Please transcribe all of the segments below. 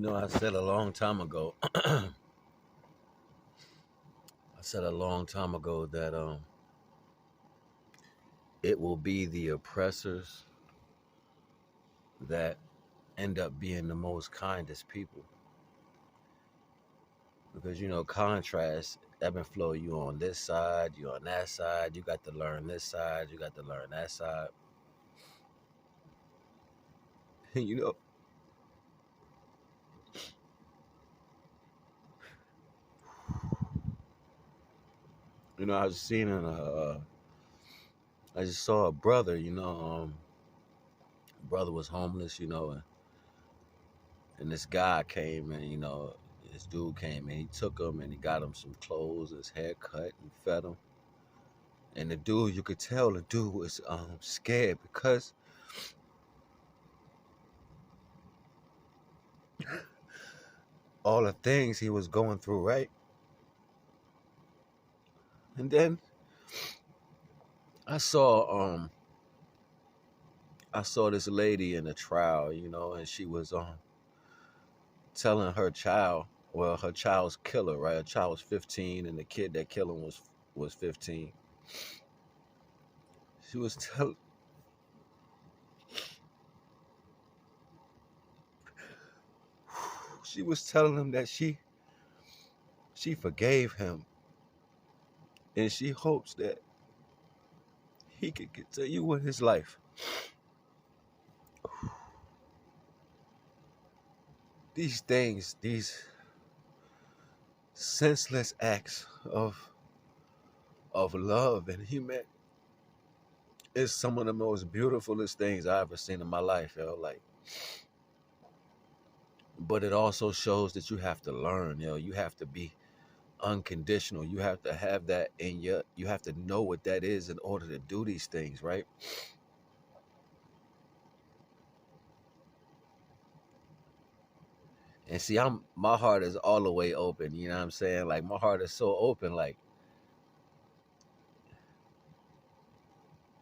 I said a long time ago. I said a long time ago that it will be the oppressors that end up being the most kindest people because contrast, ebb and flow. You on this side, you on that side. You got to learn this side, you got to learn that side. you know, I was seeing I just saw a brother. Brother was homeless. And this guy came and this dude came and he took him and he got him some clothes, his hair cut, and fed him. And the dude, you could tell the dude was scared because all the things he was going through, right? And then I saw this lady in a trial, and she was telling her child, well, her child's killer, right? Her child was 15 and the kid that killed him was 15. She was telling him that she forgave him and she hopes that he could continue with his life. These things, these senseless acts of love and humanity is some of the most beautifulest things I ever seen in my life, like, but it also shows that you have to learn, you have to be unconditional. You have to have that in you have to know what that is in order to do these things, right? And see, my heart is all the way open, you know what I'm saying? Like, my heart is so open, like,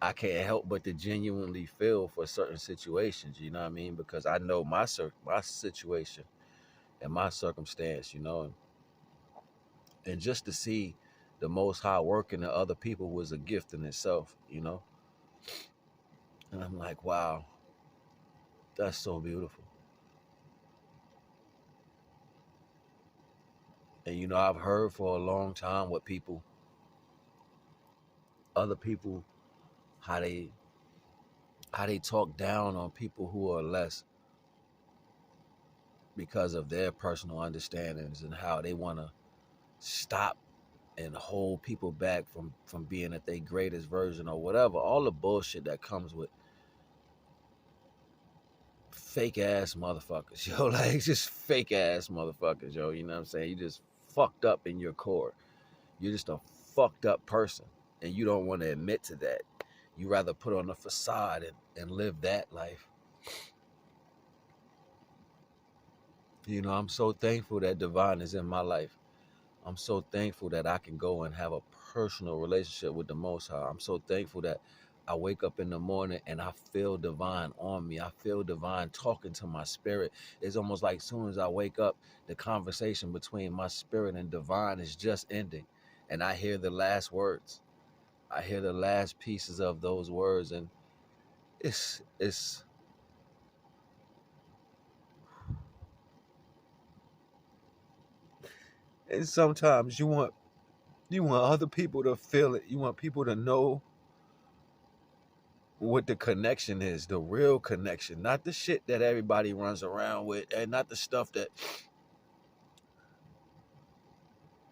I can't help but to genuinely feel for certain situations, you know what I mean? Because I know my situation and my circumstance, and just to see the Most High working in other people was a gift in itself. And I'm like, wow, that's so beautiful. And I've heard for a long time what other people, how they talk down on people who are less because of their personal understandings and how they want to stop and hold people back from being at their greatest version or whatever. All the bullshit that comes with fake ass motherfuckers, yo. Like, just fake ass motherfuckers, yo. You know what I'm saying? You just fucked up in your core. You're just a fucked up person, and you don't want to admit to that. You rather put on a facade and live that life. I'm so thankful that Divine is in my life. I'm so thankful that I can go and have a personal relationship with the Most High. I'm so thankful that I wake up in the morning and I feel Divine on me. I feel Divine talking to my spirit. It's almost like as soon as I wake up, the conversation between my spirit and Divine is just ending. And I hear the last words. I hear the last pieces of those words. And it's and sometimes you want other people to feel it. You want people to know what the connection is, the real connection, not the shit that everybody runs around with, and not the stuff that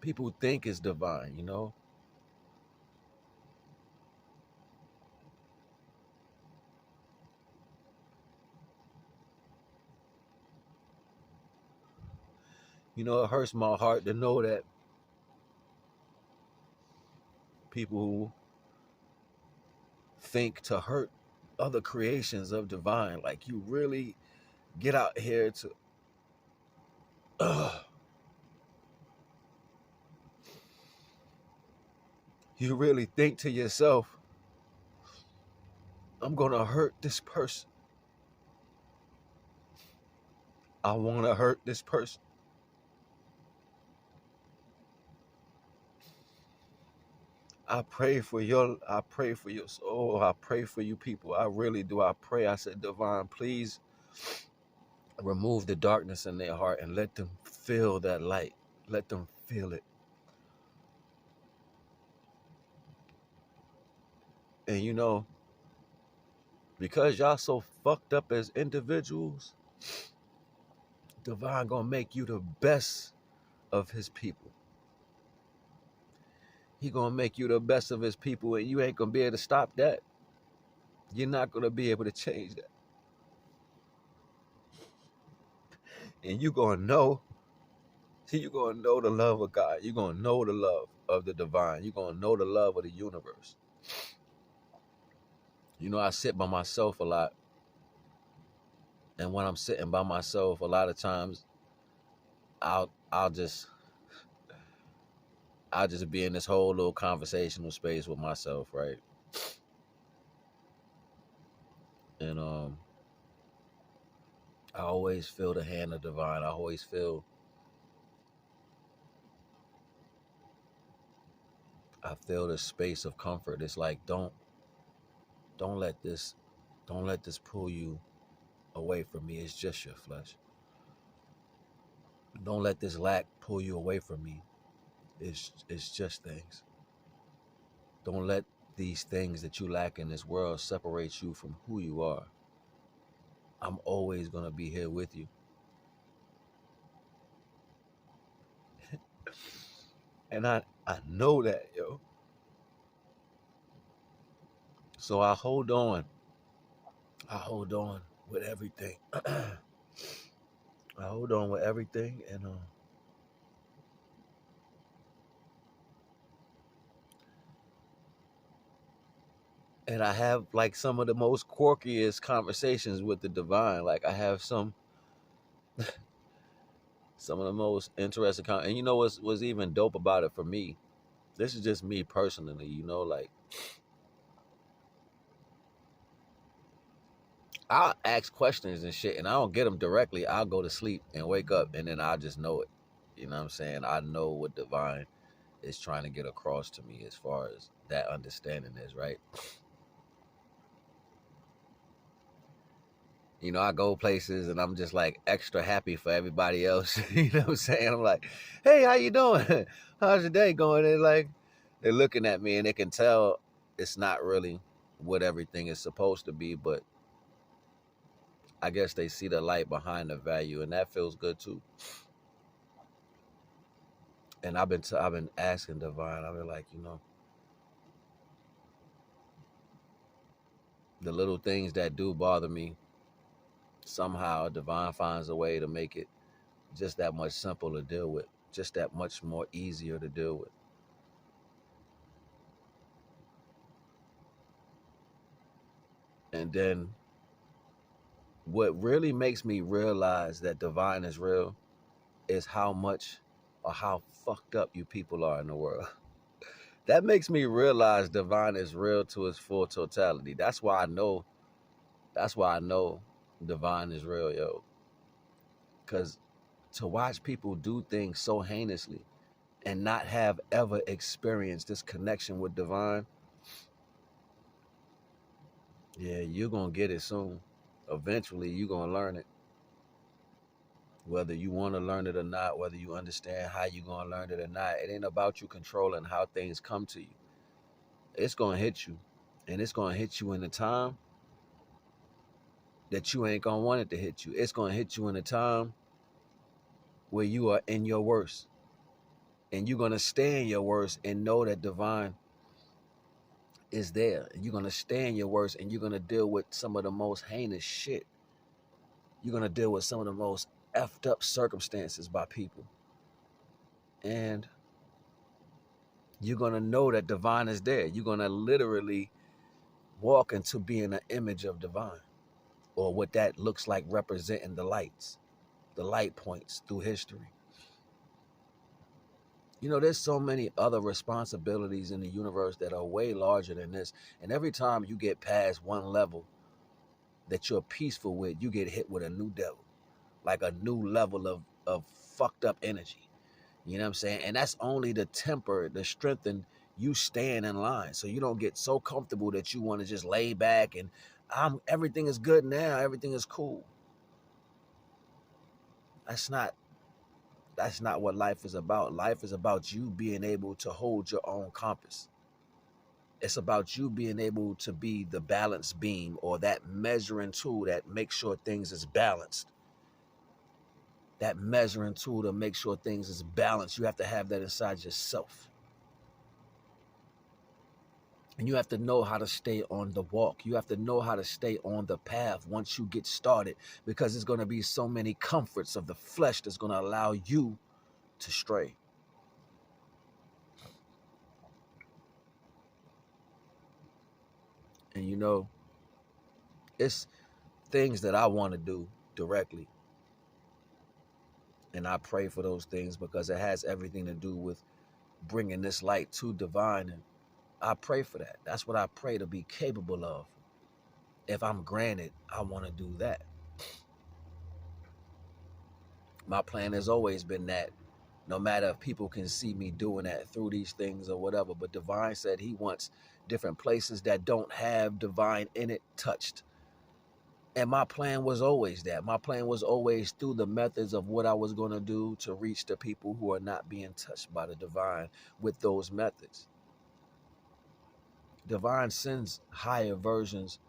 people think is divine. It hurts my heart to know that people who think to hurt other creations of divine, like, you really get out here to you really think to yourself, I'm gonna hurt this person, I want to hurt this person. I pray for your soul. I pray for you people. I really do. I pray. I said, Divine, please remove the darkness in their heart and let them feel that light. Let them feel it. And you know, because y'all so fucked up as individuals, Divine gonna make you the best of his people. He gonna make you the best of his people, and you ain't gonna be able to stop that. You're not gonna be able to change that. And you gonna know, you're gonna know the love of God. You're gonna know the love of the divine. You're gonna know the love of the universe. You know, I sit by myself a lot. And when I'm sitting by myself, a lot of times I'll just be in this whole little conversational space with myself, right? And I always feel the hand of divine. I always feel the space of comfort. It's like don't let this pull you away from me. It's just your flesh. Don't let this lack pull you away from me. It's just things. Don't let these things that you lack in this world separate you from who you are. I'm always gonna be here with you. And I know that, yo. So I hold on. I hold on with everything. I hold on with everything, and I have like some of the most quirkiest conversations with the divine. Like I have some of the most interesting and you know what's even dope about it for me? This is just me personally, you know, like I'll ask questions and shit and I don't get them directly. I'll go to sleep and wake up and then I'll just know it. You know what I'm saying? I know what divine is trying to get across to me as far as that understanding is, right? You know, I go places and I'm just like extra happy for everybody else. You know what I'm saying? I'm like, hey, how you doing? How's your day going? They're looking at me and they can tell it's not really what everything is supposed to be, but I guess they see the light behind the value and that feels good too. And I've been asking divine. I've been like, you know, the little things that do bother me, somehow divine finds a way to make it just that much simpler to deal with, just that much more easier to deal with. And then what really makes me realize that divine is real is how much or how fucked up you people are in the world. That makes me realize divine is real to its full totality. That's why I know divine is real, yo. Cause to watch people do things so heinously and not have ever experienced this connection with divine, yeah, you're gonna get it soon. Eventually you're gonna learn it. Whether you want to learn it or not, whether you understand how you're going to learn it or not, it ain't about you controlling how things come to you. It's going to hit you. And it's going to hit you in a time that you ain't going to want it to hit you. It's going to hit you in a time where you are in your worst. And you're going to stay in your worst and know that divine is there. And you're going to stay in your worst and you're going to deal with some of the most heinous shit. You're going to deal with some of the most effed up circumstances by people. And you're going to know that divine is there. You're going to literally walk into being an image of divine, or what that looks like, representing the lights, the light points through history. You know, there's so many other responsibilities in the universe that are way larger than this. And every time you get past one level that you're peaceful with, you get hit with a new devil. like a new level of fucked up energy. You know what I'm saying? And that's only to temper, to strengthen you staying in line, so you don't get so comfortable that you want to just lay back and everything is good now, everything is cool. That's not what life is about. Life is about you being able to hold your own compass. It's about you being able to be the balance beam, or that measuring tool that makes sure things is balanced. That measuring tool to make sure things is balanced. You have to have that inside yourself. And you have to know how to stay on the walk. You have to know how to stay on the path once you get started, because there's going to be so many comforts of the flesh that's going to allow you to stray. And you know, it's things that I want to do directly. And I pray for those things because it has everything to do with bringing this light to divine. And I pray for that. That's what I pray to be capable of. If I'm granted, I want to do that. My plan has always been that, no matter if people can see me doing that through these things or whatever. But divine said he wants different places that don't have divine in it touched. And my plan was always that. My plan was always through the methods of what I was going to do to reach the people who are not being touched by the divine with those methods. Divine sends higher versions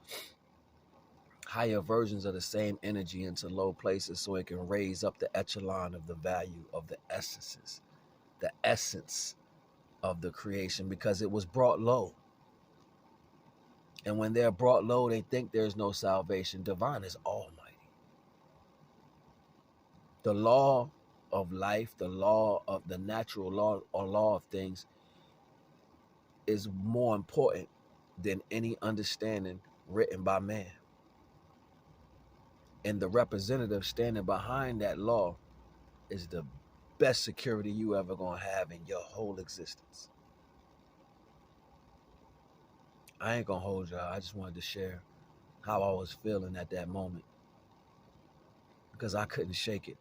of the same energy into low places so it can raise up the echelon of the value of the essence of the creation, because it was brought low. And when they're brought low, they think there's no salvation. Divine is almighty. The law of life, the law of the natural law, or law of things, is more important than any understanding written by man. And the representative standing behind that law is the best security you ever gonna have in your whole existence. I ain't gonna hold y'all. I just wanted to share how I was feeling at that moment, because I couldn't shake it.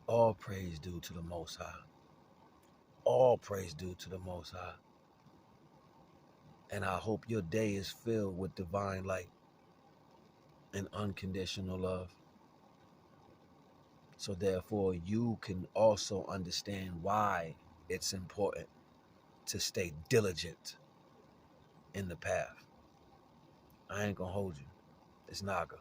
All praise due to the Most High. All praise due to the Most High. And I hope your day is filled with divine light and unconditional love. So therefore, you can also understand why it's important to stay diligent in the path. I ain't gonna hold you. It's NAGA.